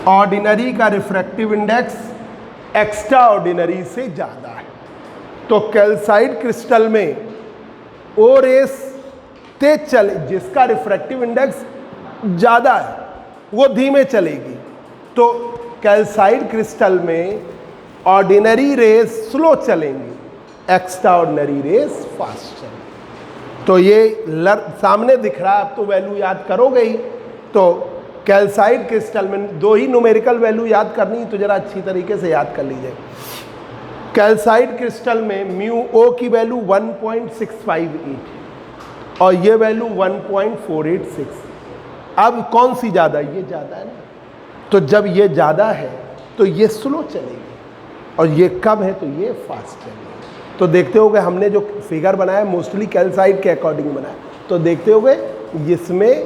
ऑर्डिनरी का रिफ्रैक्टिव इंडेक्स एक्स्ट्रा ऑर्डिनरी से ज़्यादा है। तो कैल्साइट क्रिस्टल में ओ रेस तेज चले, जिसका रिफ्रैक्टिव इंडेक्स ज़्यादा है वो धीमे चलेगी। तो कैल्साइट क्रिस्टल में ऑर्डिनरी रेस स्लो चलेंगी, एक्स्ट्रा ऑर्डिनरी रेस फास्ट चलेंगी। तो ये सामने दिख रहा है, अब तो वैल्यू याद करोगे ही। तो कैल्साइट क्रिस्टल में 2 ही न्यूमेरिकल वैल्यू याद करनी, तो जरा अच्छी तरीके से याद कर लीजिए। कैल्साइट क्रिस्टल में म्यू ओ की वैल्यू 1.658 और ये वैल्यू 1.486। अब कौन सी ज़्यादा? ये ज़्यादा है ना। तो जब ये ज़्यादा है तो ये स्लो चलेगी और ये कम है तो ये फास्ट चलेगी। तो देखते होगे हमने जो फिगर बनाया मोस्टली कैल्साइट के अकॉर्डिंग बनाया, तो देखते होगे जिसमें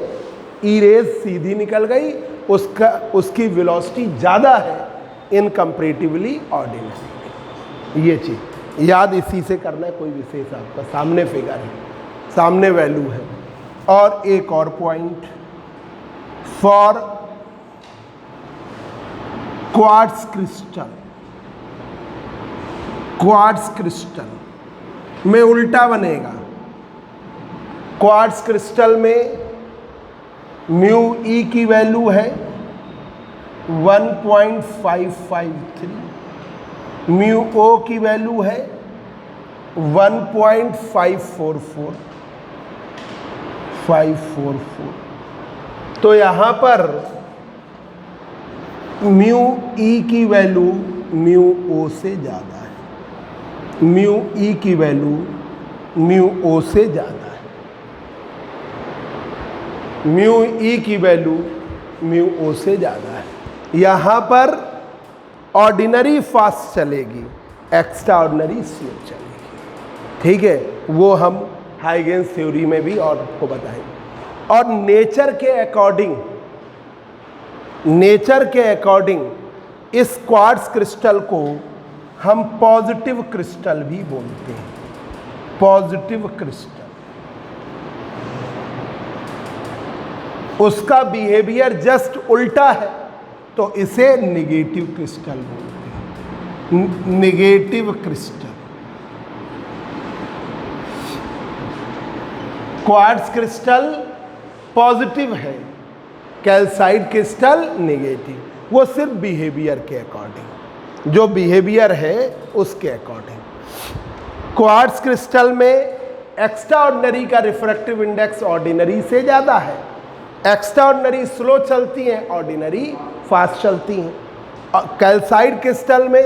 ई रेज सीधी निकल गई उसकी वेलोसिटी ज़्यादा है इन कंपैरेटिवली ऑर्डिनरी। ये चीज़ याद इसी से करना है, कोई विशेष आपका सामने फिगर है, सामने वैल्यू है। और एक और पॉइंट, फॉर क्वार्ट्ज क्रिस्टल में उल्टा बनेगा। क्वार्ट्ज क्रिस्टल में म्यू ई की वैल्यू है 1.553, म्यू ओ की वैल्यू है 1.544। तो यहाँ पर म्यू ई की वैल्यू म्यू ओ से ज़्यादा है, म्यू ई की वैल्यू म्यू ओ से ज़्यादा है, म्यू ई की वैल्यू म्यू ओ से ज़्यादा है। यहाँ पर ऑर्डिनरी फास्ट चलेगी, एक्स्ट्रा ऑर्डिनरी स्लो चलेगी। ठीक है, वो हम हाइगेंस थ्योरी में भी और आपको बताएंगे। और नेचर के अकॉर्डिंग इस क्वार्ट्ज क्रिस्टल को हम पॉजिटिव क्रिस्टल भी बोलते हैं। पॉजिटिव क्रिस्टल, उसका बिहेवियर जस्ट उल्टा है तो इसे नेगेटिव क्रिस्टल बोलते हैं। Negative crystal, quartz crystal positive है, कैल्साइट क्रिस्टल नेगेटिव। वो सिर्फ बिहेवियर के अकॉर्डिंग, जो बिहेवियर है उसके अकॉर्डिंग। क्वार्ट्ज क्रिस्टल में एक्स्ट्रा ऑर्डिनरी का रिफ्रैक्टिव इंडेक्स ऑर्डिनरी से ज़्यादा है, एक्स्ट्रा ऑर्डिनरी स्लो चलती हैं, ऑर्डिनरी फास्ट चलती हैं। कैल्साइट क्रिस्टल में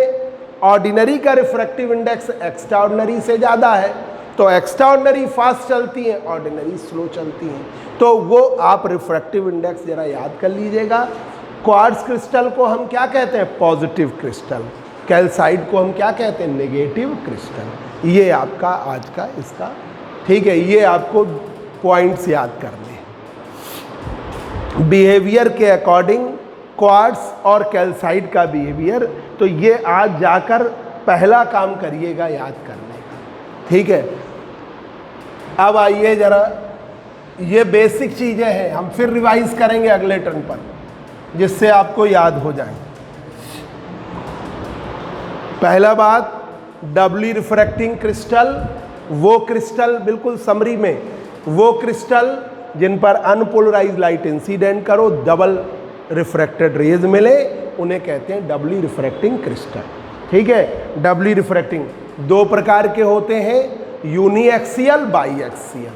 ऑर्डिनरी का रिफ्रैक्टिव इंडेक्स एक्स्ट्रा ऑर्डिनरी से ज़्यादा है, तो एक्स्ट्रा ऑर्डिनरी फास्ट चलती हैं, ऑर्डिनरी स्लो चलती हैं। तो वो आप रिफ्रैक्टिव इंडेक्स जरा याद कर लीजिएगा। क्वार्ट्ज क्रिस्टल को हम क्या कहते हैं? Positive crystal. कैल्साइट को हम क्या कहते हैं? Negative crystal. ये आपका आज का इसका, ठीक है, ये आपको पॉइंट्स याद करने हैं। बिहेवियर के अकॉर्डिंग क्वार्ट्ज और कैल्साइट का बिहेवियर, तो ये आज जाकर पहला काम करिएगा याद करने का। ठीक है, अब आइए जरा ये बेसिक चीजें हैं, हम फिर रिवाइज करेंगे अगले टर्न पर जिससे आपको याद हो जाए। पहला बात, डबली रिफ्रैक्टिंग क्रिस्टल, वो क्रिस्टल, बिल्कुल समरी में, वो क्रिस्टल जिन पर अनपोलराइज लाइट इंसिडेंट करो, डबल रिफ्रैक्टेड रेज मिले, उन्हें कहते हैं डबली रिफ्रैक्टिंग क्रिस्टल। ठीक है, डबली रिफ्रैक्टिंग दो प्रकार के होते हैं, यूनिएक्सियल, बाई एक्सियल।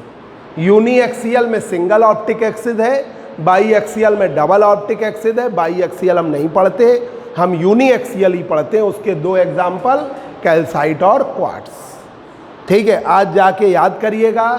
यूनिएक्सियल में सिंगल ऑप्टिक एक्सिस है, बाई एक्सियल में डबल ऑप्टिक एक्सिस है। बाई एक्सियल हम नहीं पढ़ते, हम यूनिएक्सियल ही पढ़ते हैं। उसके दो एग्जाम्पल, कैल्साइट और क्वार्ट्ज। ठीक है, आज जाके याद करिएगा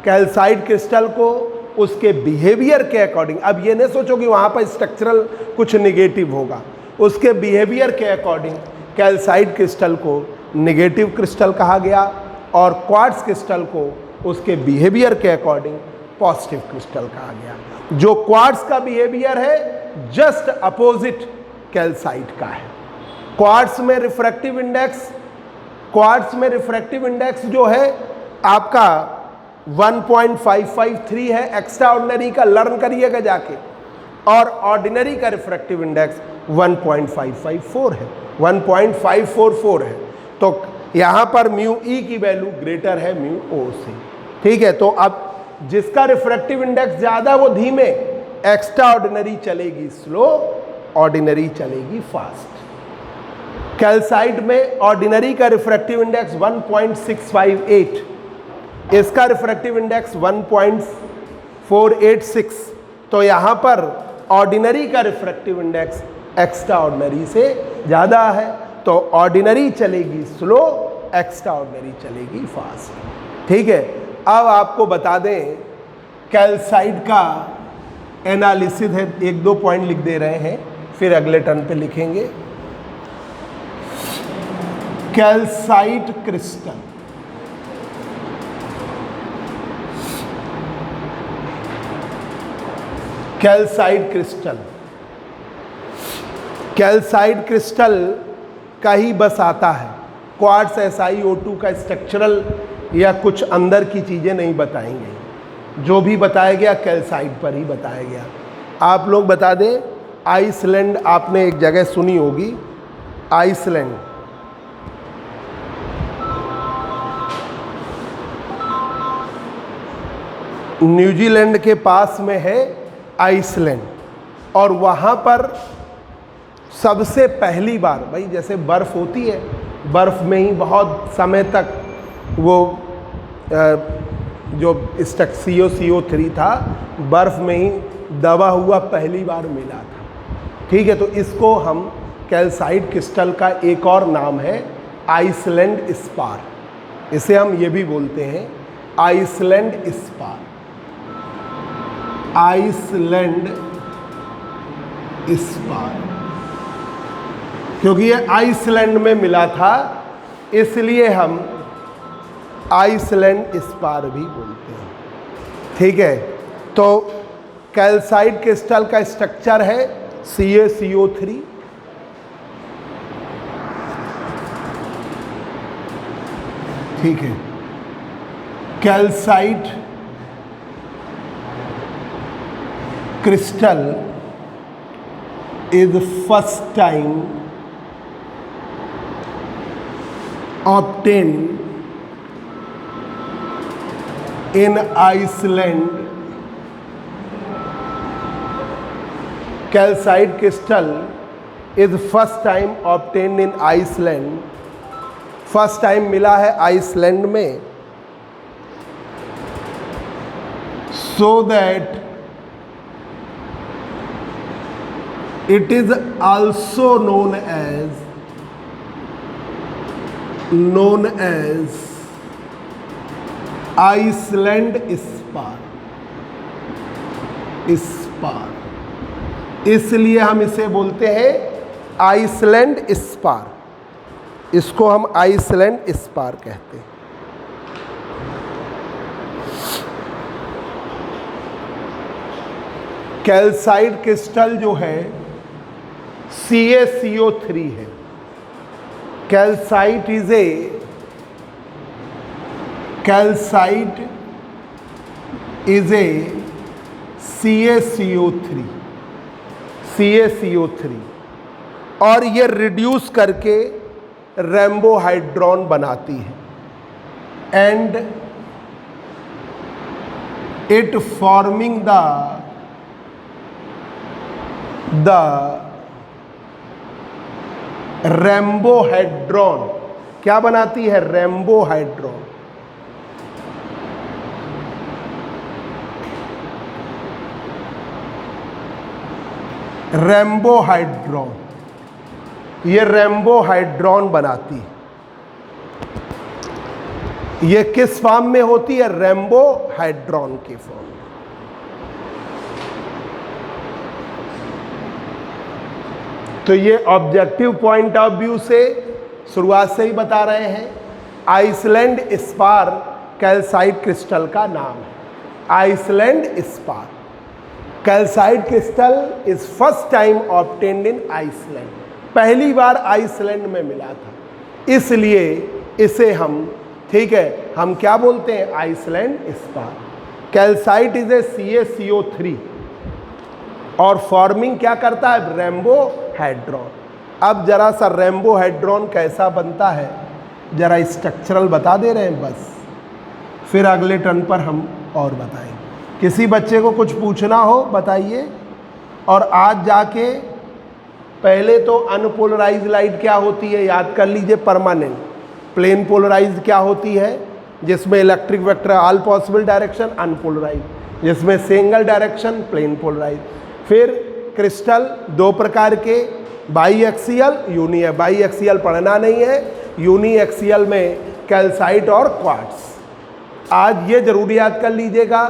कैल्साइट क्रिस्टल को उसके बिहेवियर के अकॉर्डिंग। अब ये नहीं सोचो कि वहाँ पर स्ट्रक्चरल कुछ निगेटिव होगा, उसके बिहेवियर के अकॉर्डिंग कैल्साइट क्रिस्टल को निगेटिव क्रिस्टल कहा गया और क्वार्ट्ज क्रिस्टल को उसके बिहेवियर के अकॉर्डिंग पॉजिटिव क्रिस्टल कहा गया। जो क्वार्ट्ज का बिहेवियर है जस्ट अपोजिट कैल्साइट का है। क्वार्ट्ज में रिफ्रैक्टिव इंडेक्स, क्वार्ट्ज में रिफ्रैक्टिव इंडेक्स जो है आपका 1.553 है, एक्स्ट्रा ऑर्डिनरी का लर्न करिएगा जाके, और ऑर्डिनरी का रिफ्रैक्टिव इंडेक्स 1.554 है, 1.544 है। तो यहाँ पर म्यू ई की वैल्यू ग्रेटर है म्यू ओ से। ठीक है, तो अब जिसका रिफ्रैक्टिव इंडेक्स ज़्यादा वो धीमे, एक्स्ट्रा ऑर्डिनरी चलेगी स्लो, ऑर्डिनरी चलेगी फास्ट। कैल्साइट में ऑर्डिनरी का रिफ्रैक्टिव इंडेक्स 1.658, इसका रिफ्रैक्टिव इंडेक्स 1.486। तो यहाँ पर ऑर्डिनरी का रिफ्रैक्टिव इंडेक्स एक्स्ट्रा ऑर्डिनरी से ज़्यादा है, तो ऑर्डिनरी चलेगी स्लो, एक्स्ट्रा ऑर्डिनरी चलेगी फास्ट। ठीक है, अब आपको बता दें कैल्साइट का एनालिसिस है, एक दो पॉइंट लिख दे रहे हैं, फिर अगले टर्न पे लिखेंगे। Calcite crystal, calcite crystal, calcite crystal का ही बस आता है। क्वार्ट्ज SiO2 का स्ट्रक्चरल या कुछ अंदर की चीज़ें नहीं बताएंगे, जो भी बताया गया कैल्साइट पर ही बताया गया। आप लोग बता दें, आइसलैंड आपने एक जगह सुनी होगी, आइसलैंड, न्यूजीलैंड के पास में है आइसलैंड, और वहाँ पर सबसे पहली बार, भाई जैसे बर्फ़ होती है, बर्फ़ में ही बहुत समय तक वो जो CO3 था, बर्फ़ में ही दबा हुआ पहली बार मिला था। ठीक है, तो इसको हम कैल्साइट क्रिस्टल का एक और नाम है आइसलैंड स्पार, इसे हम ये भी बोलते हैं आइसलैंड स्पार, आइसलैंड स्पार, क्योंकि ये आइसलैंड में मिला था, इसलिए हम आइसलैंड स्पार भी बोलते हैं। ठीक है, तो कैल्साइट क्रिस्टल का स्ट्रक्चर है CaCO3, ठीक है, calcite crystal is first time obtained in Iceland. Calcite crystal is first time obtained in Iceland. First time मिला है आइसलैंड में, so that it is also known as Iceland spar, इसलिए हम इसे बोलते हैं आइसलैंड स्पार, इसको हम आइसलैंड स्पार कहते हैं। कैल्साइट क्रिस्टल जो है CaCO3 है। Calcite is is a CaCO3, CaCO3, और ये रिड्यूस करके रेम्बोहाइड्रॉन बनाती है, एंड इट फॉर्मिंग द रेम्बोहाइड्रॉन। क्या बनाती है? रेम्बोहाइड्रॉन। रेम्बोहाइड्रॉन, ये रेम्बोहाइड्रॉन बनाती है। ये किस फॉर्म में होती है? रेम्बोहाइड्रॉन के फॉर्म में। तो ये ऑब्जेक्टिव पॉइंट ऑफ व्यू से शुरुआत से ही बता रहे हैं, आइसलैंड स्पार कैल्साइट क्रिस्टल का नाम है। Iceland spar calcite crystal is first time obtained in Iceland, पहली बार आइसलैंड में मिला था, इसलिए इसे हम, ठीक है, हम क्या बोलते हैं? Iceland spar. Calcite is a CaCO3 और फॉर्मिंग क्या करता है? रेम्बोहाइड्रॉन। अब जरा सा रेम्बोहाइड्रॉन कैसा बनता है जरा स्ट्रक्चरल बता दे रहे हैं बस, फिर अगले टर्न पर हम और बताएंगे। किसी बच्चे को कुछ पूछना हो बताइए। और आज जाके पहले तो अनपोलराइज लाइट क्या होती है याद कर लीजिए, परमानेंट। प्लेन पोलराइज क्या होती है? जिसमें electric vector all possible direction unpolarise, जिसमें सिंगल डायरेक्शन प्लेन पोलराइज। फिर क्रिस्टल दो प्रकार के, biaxial, uni. Biaxial पढ़ना नहीं है, यूनी एक्सियल में कैल्साइट और क्वार्ट्ज। आज ये जरूर याद कर लीजिएगा,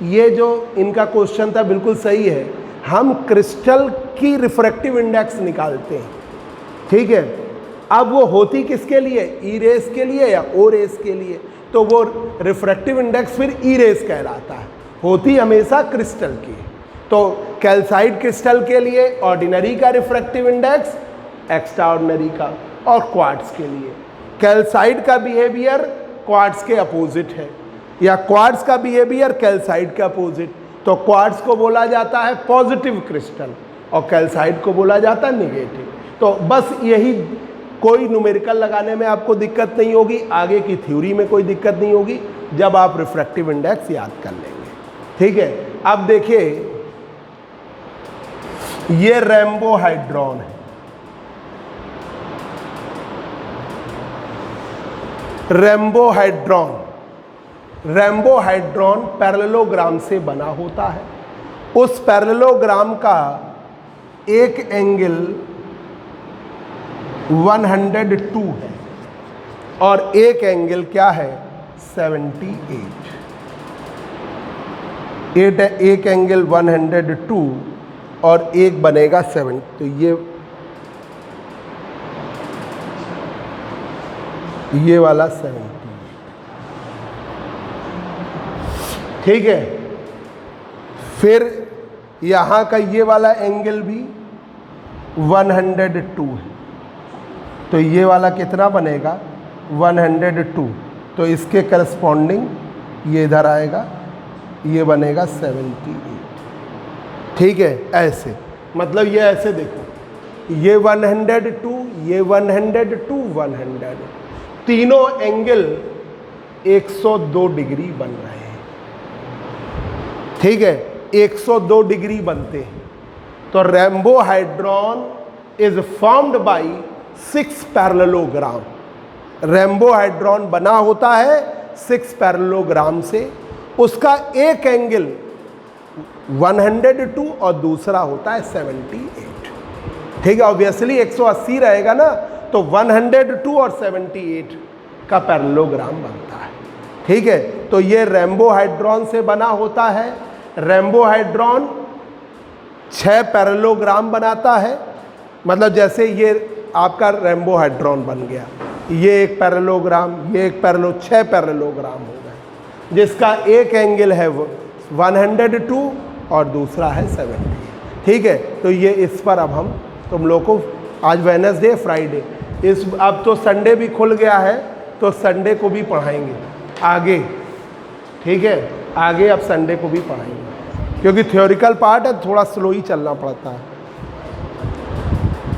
ये जो इनका क्वेश्चन था बिल्कुल सही है। हम क्रिस्टल की रिफ्रैक्टिव इंडेक्स निकालते हैं, ठीक है। अब वो होती किसके लिए? ई रेस के लिए या ओ रेस के लिए? तो वो रिफ्रैक्टिव इंडेक्स फिर ई रेस कहलाता है, होती हमेशा क्रिस्टल की। तो कैल्साइट क्रिस्टल के लिए ऑर्डिनरी का रिफ्रैक्टिव इंडेक्स, एक्स्ट्रा ऑर्डिनरी का, और क्वार्ट्ज के लिए कैल्साइट का बिहेवियर क्वार्ट्ज के अपोजिट है, या क्वार्ट्ज का बिहेवियर कैल्साइट के अपोजिट। तो क्वार्ट्ज को बोला जाता है पॉजिटिव क्रिस्टल और कैल्साइट को बोला जाता है निगेटिव। तो बस यही, कोई न्यूमेरिकल लगाने में आपको दिक्कत नहीं होगी, आगे की थ्योरी में कोई दिक्कत नहीं होगी जब आप रिफ्रैक्टिव इंडेक्स याद कर लेंगे, ठीक है। अब देखिए, ये रेम्बोहाइड्रॉन है। रेम्बोहाइड्रॉन पैरेललोग्राम से बना होता है। उस पैरेललोग्राम का एक एंगल 102 है और एक एंगल क्या है? 78। एक एंगल 102 और एक बनेगा 7। तो ये वाला 70, ठीक है। फिर यहाँ का ये वाला एंगल भी 102 है, तो ये वाला कितना बनेगा? 102। तो इसके करस्पॉन्डिंग ये इधर आएगा, ये बनेगा 78, ठीक है। ऐसे, मतलब ये ऐसे देखो, ये 102, ये 102, 100, तीनों एंगल 102 डिग्री बन रहे हैं, ठीक है। 102 डिग्री बनते हैं। तो रेम्बोहाइड्रॉन इज फॉर्म्ड बाय 6 पैरेललोग्राम। रेम्बोहाइड्रॉन बना होता है 6 पैरेललोग्राम से। उसका एक एंगल 102 और दूसरा होता है 78, ठीक है। ऑब्वियसली 180 रहेगा ना, तो 102 और 78 का पैरेललोग्राम बनता है, ठीक है। तो ये रेम्बोहाइड्रॉन से बना होता है। रेम्बोहाइड्रॉन 6 पैरेललोग्राम बनाता है, मतलब जैसे ये आपका रेम्बोहाइड्रॉन बन गया, ये एक पैरेललोग्राम, ये एक 6 पैरेललोग्राम हो गए, जिसका एक एंगल है 102 और दूसरा है 70, ठीक है। तो ये इस पर अब हम तुम लोग को, आज वेडनेसडे फ्राइडे, इस अब तो संडे भी खुल गया है, तो संडे को भी पढ़ाएंगे आगे, ठीक है। आगे अब संडे को भी पढ़ाएंगे, क्योंकि थ्योरिकल पार्ट है, थोड़ा स्लो ही चलना पड़ता है।